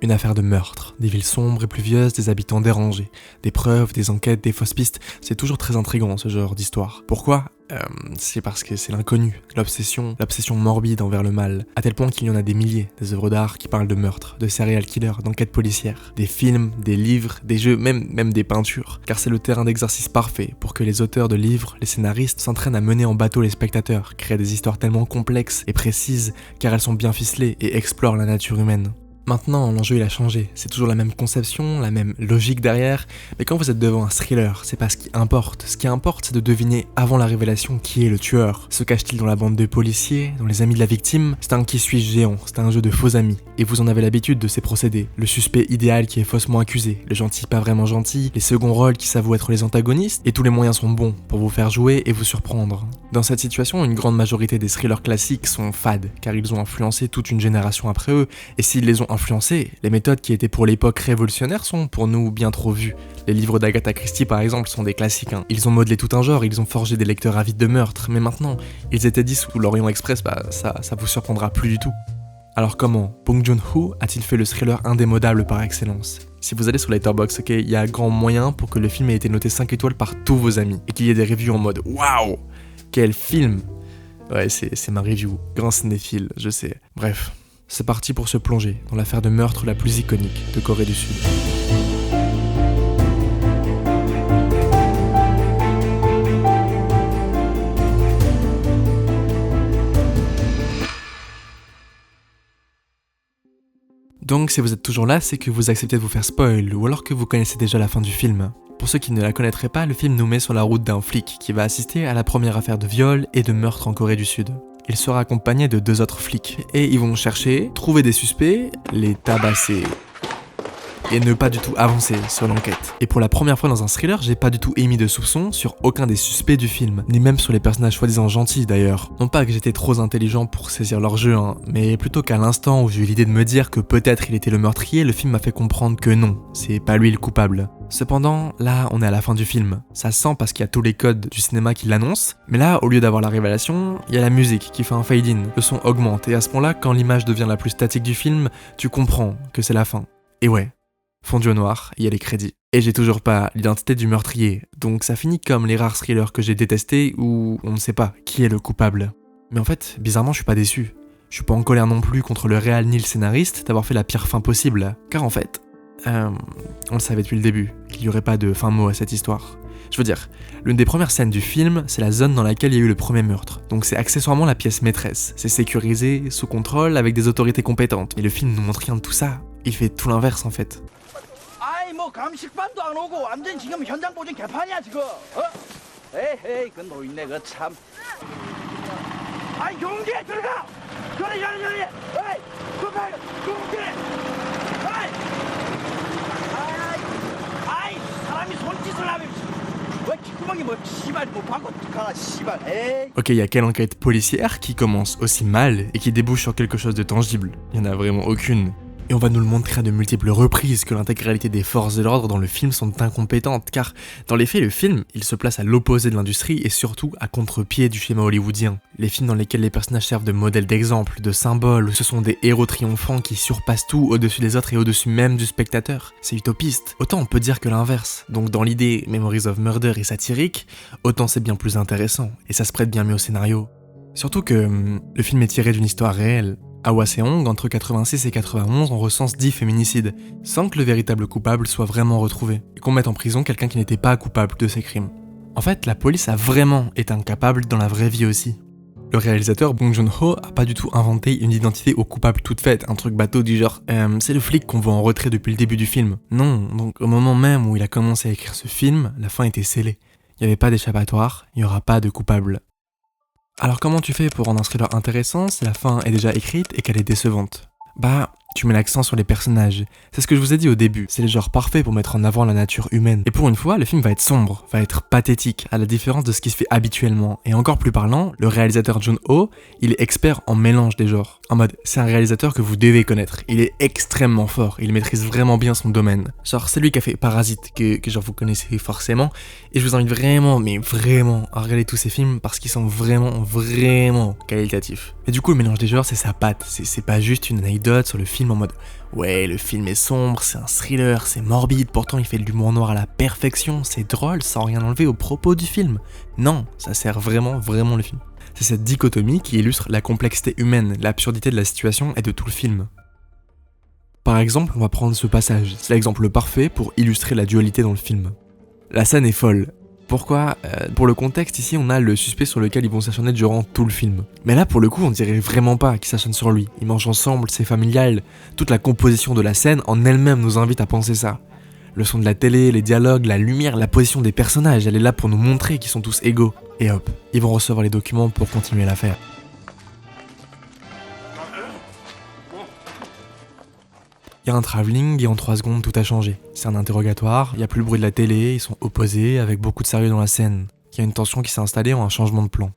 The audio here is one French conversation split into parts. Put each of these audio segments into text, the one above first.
Une affaire de meurtre, des villes sombres et pluvieuses, des habitants dérangés, des preuves, des enquêtes, des fausses pistes, c'est toujours très intriguant ce genre d'histoire. Pourquoi ? C'est parce que c'est l'inconnu, l'obsession morbide envers le mal, à tel point qu'il y en a des milliers, des œuvres d'art qui parlent de meurtres, de serial killers, d'enquêtes policières, des films, des livres, des jeux, même des peintures, car c'est le terrain d'exercice parfait pour que les auteurs de livres, les scénaristes s'entraînent à mener en bateau les spectateurs, créer des histoires tellement complexes et précises, car elles sont bien ficelées et explorent la nature humaine. Maintenant, l'enjeu il a changé, c'est toujours la même conception, la même logique derrière, mais quand vous êtes devant un thriller, c'est pas ce qui importe. Ce qui importe, c'est de deviner avant la révélation qui est le tueur. Se cache-t-il dans la bande de policiers, dans les amis de la victime ? C'est un qui suis-je géant, c'est un jeu de faux amis. Et vous en avez l'habitude de ces procédés. Le suspect idéal qui est faussement accusé, le gentil pas vraiment gentil, les seconds rôles qui s'avouent être les antagonistes, et tous les moyens sont bons pour vous faire jouer et vous surprendre. Dans cette situation, une grande majorité des thrillers classiques sont fades, car ils ont influencé toute une génération après eux, et s'ils les ont influencés, les méthodes qui étaient pour l'époque révolutionnaires sont pour nous bien trop vues. Les livres d'Agatha Christie par exemple sont des classiques. Ils ont modelé tout un genre, ils ont forgé des lecteurs avides de meurtre, mais maintenant, ils étaient dit sous l'Orient Express, ça vous surprendra plus du tout. Alors comment Bong Joon-ho a-t-il fait le thriller indémodable par excellence ? Si vous allez sur Letterboxd, il y a grand moyen pour que le film ait été noté 5 étoiles par tous vos amis, et qu'il y ait des reviews en mode « Waouh ! Quel film !» Ouais, c'est ma review. Grand cinéphile, je sais. Bref. C'est parti pour se plonger dans l'affaire de meurtre la plus iconique de Corée du Sud. Donc si vous êtes toujours là, c'est que vous acceptez de vous faire spoil, ou alors que vous connaissez déjà la fin du film. Pour ceux qui ne la connaîtraient pas, le film nous met sur la route d'un flic qui va assister à la première affaire de viol et de meurtre en Corée du Sud. Il sera accompagné de 2 autres flics, et ils vont chercher, trouver des suspects, les tabasser, et ne pas du tout avancer sur l'enquête. Et pour la première fois dans un thriller, j'ai pas du tout émis de soupçons sur aucun des suspects du film, ni même sur les personnages soi-disant gentils d'ailleurs. Non pas que j'étais trop intelligent pour saisir leur jeu, mais plutôt qu'à l'instant où j'ai eu l'idée de me dire que peut-être il était le meurtrier, le film m'a fait comprendre que non, c'est pas lui le coupable. Cependant, là, on est à la fin du film. Ça sent parce qu'il y a tous les codes du cinéma qui l'annoncent, mais là, au lieu d'avoir la révélation, il y a la musique qui fait un fade-in, le son augmente, et à ce moment-là, quand l'image devient la plus statique du film, tu comprends que c'est la fin. Et ouais, fondu au noir, il y a les crédits. Et j'ai toujours pas l'identité du meurtrier, donc ça finit comme les rares thrillers que j'ai détestés où on ne sait pas qui est le coupable. Mais en fait, bizarrement, je suis pas déçu. Je suis pas en colère non plus contre le réal ni le scénariste d'avoir fait la pire fin possible, car en fait, on le savait depuis le début, qu'il n'y aurait pas de fin mot à cette histoire. Je veux dire, l'une des premières scènes du film, c'est la zone dans laquelle il y a eu le premier meurtre. Donc c'est accessoirement la pièce maîtresse. C'est sécurisé, sous contrôle, avec des autorités compétentes. Mais le film ne nous montre rien de tout ça. Il fait tout l'inverse en fait. 감식반도 안 오고 완전 지금 현장 보증 개판이야 지금. 에헤이 그 노인네 그 참. 아이 용기에 들어가. 저리. 에이 그만 용기에. 아이 사람이 손짓을 하면 왜 귓구멍이 뭐 씨발 뭐 바꿔 가 씨발. 에이. Ok, il y a quelle enquête policière qui commence aussi mal et qui débouche sur quelque chose de tangible ? Il y en a vraiment aucune. Et on va nous le montrer à de multiples reprises que l'intégralité des forces de l'ordre dans le film sont incompétentes, car dans les faits, le film, il se place à l'opposé de l'industrie et surtout à contre-pied du schéma hollywoodien. Les films dans lesquels les personnages servent de modèles d'exemple, de symboles, où ce sont des héros triomphants qui surpassent tout au-dessus des autres et au-dessus même du spectateur. C'est utopiste. Autant on peut dire que l'inverse. Donc dans l'idée Memories of Murder est satirique, autant c'est bien plus intéressant, et ça se prête bien mieux au scénario. Surtout que le film est tiré d'une histoire réelle. À Hwaseong, entre 86 et 91, on recense 10 féminicides, sans que le véritable coupable soit vraiment retrouvé, et qu'on mette en prison quelqu'un qui n'était pas coupable de ces crimes. En fait, la police a vraiment été incapable dans la vraie vie aussi. Le réalisateur Bong Joon-ho a pas du tout inventé une identité au coupable toute faite, un truc bateau du genre « c'est le flic qu'on voit en retrait depuis le début du film ». Non, donc au moment même où il a commencé à écrire ce film, la fin était scellée. Il n'y avait pas d'échappatoire, il n'y aura pas de coupable. Alors comment tu fais pour rendre un thriller intéressant si la fin est déjà écrite et qu'elle est décevante ? Tu mets l'accent sur les personnages. C'est ce que je vous ai dit au début, c'est le genre parfait pour mettre en avant la nature humaine. Et pour une fois, le film va être sombre, va être pathétique, à la différence de ce qui se fait habituellement. Et encore plus parlant, le réalisateur Joon-ho, il est expert en mélange des genres. En mode, c'est un réalisateur que vous devez connaître. Il est extrêmement fort, il maîtrise vraiment bien son domaine. Genre, c'est lui qui a fait Parasite, que genre vous connaissez forcément. Et je vous invite vraiment, mais vraiment, à regarder tous ces films parce qu'ils sont vraiment qualitatifs. Et du coup, le mélange des genres, c'est sa patte. C'est pas juste une anecdote sur le film film en mode ouais, le film est sombre, c'est un thriller, c'est morbide, pourtant il fait de l'humour noir à la perfection, c'est drôle sans rien enlever au propos du film. Non, ça sert vraiment le film. C'est cette dichotomie qui illustre la complexité humaine, l'absurdité de la situation et de tout le film. Par exemple, on va prendre ce passage, c'est l'exemple parfait pour illustrer la dualité dans le film. La scène est folle. Pourquoi ? Pour le contexte, ici, on a le suspect sur lequel ils vont s'acharner durant tout le film. Mais là, pour le coup, on dirait vraiment pas qu'ils s'acharnent sur lui. Ils mangent ensemble, c'est familial. Toute la composition de la scène en elle-même nous invite à penser ça. Le son de la télé, les dialogues, la lumière, la position des personnages, elle est là pour nous montrer qu'ils sont tous égaux. Et hop, ils vont recevoir les documents pour continuer l'affaire. Il y a un travelling et en 3 secondes tout a changé. C'est un interrogatoire, il n'y a plus le bruit de la télé, ils sont opposés avec beaucoup de sérieux dans la scène. Il y a une tension qui s'est installée en un changement de plan.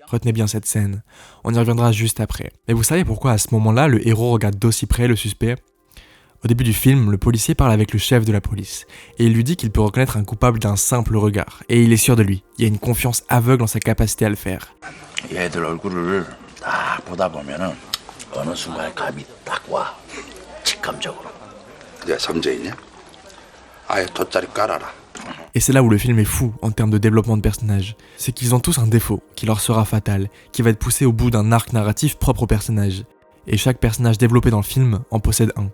Retenez bien cette scène, on y reviendra juste après. Mais vous savez pourquoi à ce moment-là le héros regarde d'aussi près le suspect ? Au début du film, le policier parle avec le chef de la police et il lui dit qu'il peut reconnaître un coupable d'un simple regard. Et il est sûr de lui, il y a une confiance aveugle en sa capacité à le faire. 얘들 얼굴을 딱 보다 보면은 어느 순간에 감이 딱 와. 직감적으로. 야, 삼재이냐? 아예 돗자리 깔아라. Et c'est là où le film est fou en termes de développement de personnages. C'est qu'ils ont tous un défaut qui leur sera fatal, qui va être poussé au bout d'un arc narratif propre au personnage. Et chaque personnage développé dans le film en possède un.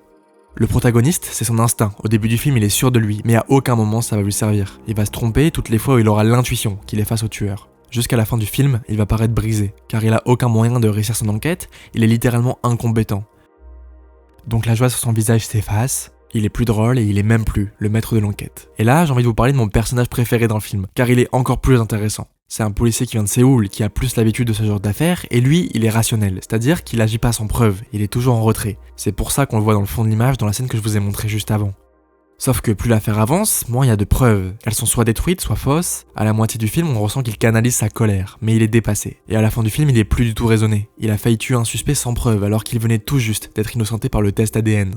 Le protagoniste, c'est son instinct. Au début du film, il est sûr de lui, mais à aucun moment ça va lui servir. Il va se tromper toutes les fois où il aura l'intuition qu'il est face au tueur. Jusqu'à la fin du film, il va paraître brisé, car il a aucun moyen de réussir son enquête, il est littéralement incompétent. Donc la joie sur son visage s'efface, il est plus drôle et il est même plus le maître de l'enquête. Et là, j'ai envie de vous parler de mon personnage préféré dans le film, car il est encore plus intéressant. C'est un policier qui vient de Séoul, qui a plus l'habitude de ce genre d'affaires, et lui, il est rationnel, c'est-à-dire qu'il agit pas sans preuve, il est toujours en retrait. C'est pour ça qu'on le voit dans le fond de l'image dans la scène que je vous ai montrée juste avant. Sauf que plus l'affaire avance, moins il y a de preuves. Elles sont soit détruites, soit fausses. À la moitié du film, on ressent qu'il canalise sa colère, mais il est dépassé. Et à la fin du film, il est plus du tout raisonné. Il a failli tuer un suspect sans preuve, alors qu'il venait tout juste d'être innocenté par le test ADN.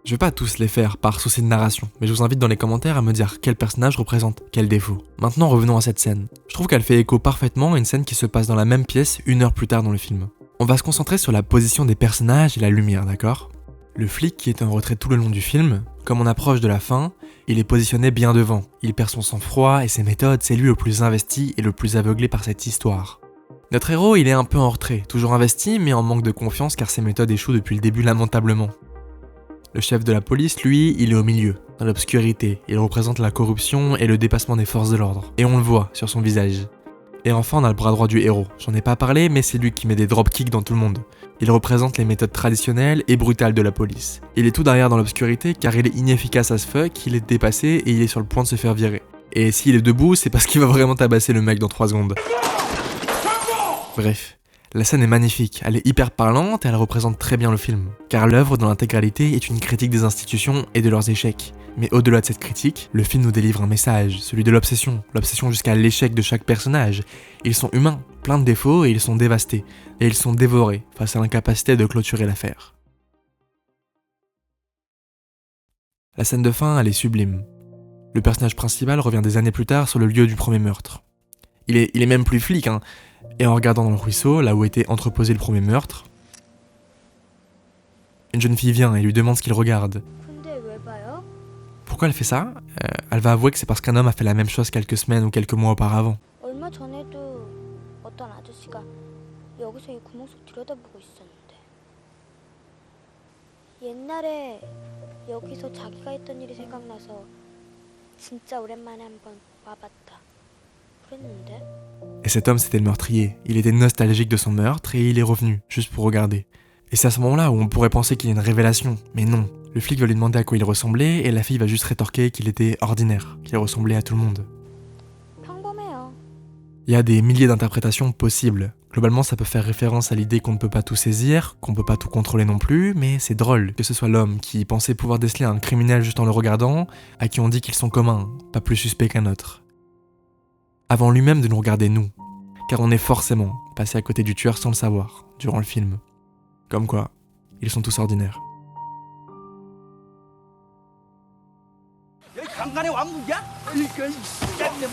Je vais pas tous les faire par souci de narration, mais je vous invite dans les commentaires à me dire quel personnage représente quel défaut. Maintenant revenons à cette scène. Je trouve qu'elle fait écho parfaitement à une scène qui se passe dans la même pièce 1 heure plus tard dans le film. On va se concentrer sur la position des personnages et la lumière, d'accord ? Le flic qui est en retrait tout le long du film, comme on approche de la fin, il est positionné bien devant. Il perd son sang-froid et ses méthodes, c'est lui le plus investi et le plus aveuglé par cette histoire. Notre héros, il est un peu en retrait, toujours investi mais en manque de confiance car ses méthodes échouent depuis le début lamentablement. Le chef de la police, lui, il est au milieu, dans l'obscurité. Il représente la corruption et le dépassement des forces de l'ordre. Et on le voit sur son visage. Et enfin, on a le bras droit du héros. J'en ai pas parlé, mais c'est lui qui met des dropkicks dans tout le monde. Il représente les méthodes traditionnelles et brutales de la police. Il est tout derrière dans l'obscurité car il est inefficace as fuck, il est dépassé et il est sur le point de se faire virer. Et s'il est debout, c'est parce qu'il va vraiment tabasser le mec dans 3 secondes. Bref. La scène est magnifique, elle est hyper parlante et elle représente très bien le film. Car l'œuvre dans l'intégralité est une critique des institutions et de leurs échecs. Mais au-delà de cette critique, le film nous délivre un message, celui de l'obsession jusqu'à l'échec de chaque personnage. Ils sont humains, pleins de défauts et ils sont dévastés. Et ils sont dévorés face à l'incapacité de clôturer l'affaire. La scène de fin, elle est sublime. Le personnage principal revient des années plus tard sur le lieu du premier meurtre. Il est même plus flic, hein. Et en regardant dans le ruisseau, là où était entreposé le premier meurtre, une jeune fille vient et lui demande ce qu'il regarde. Pourquoi elle fait ça ? Elle va avouer que c'est parce qu'un homme a fait la même chose quelques semaines ou quelques mois auparavant. Et cet homme, c'était le meurtrier. Il était nostalgique de son meurtre et il est revenu, juste pour regarder. Et c'est à ce moment-là où on pourrait penser qu'il y a une révélation, mais non. Le flic va lui demander à quoi il ressemblait et la fille va juste rétorquer qu'il était ordinaire, qu'il ressemblait à tout le monde. Il y a des milliers d'interprétations possibles. Globalement, ça peut faire référence à l'idée qu'on ne peut pas tout saisir, qu'on ne peut pas tout contrôler non plus, mais c'est drôle que ce soit l'homme qui pensait pouvoir déceler un criminel juste en le regardant, à qui on dit qu'ils sont communs, pas plus suspects qu'un autre. Avant lui-même de nous regarder nous, car on est forcément passé à côté du tueur sans le savoir, durant le film. Comme quoi, ils sont tous ordinaires. 강간의 왕국이야? 이거 이 쌍놈.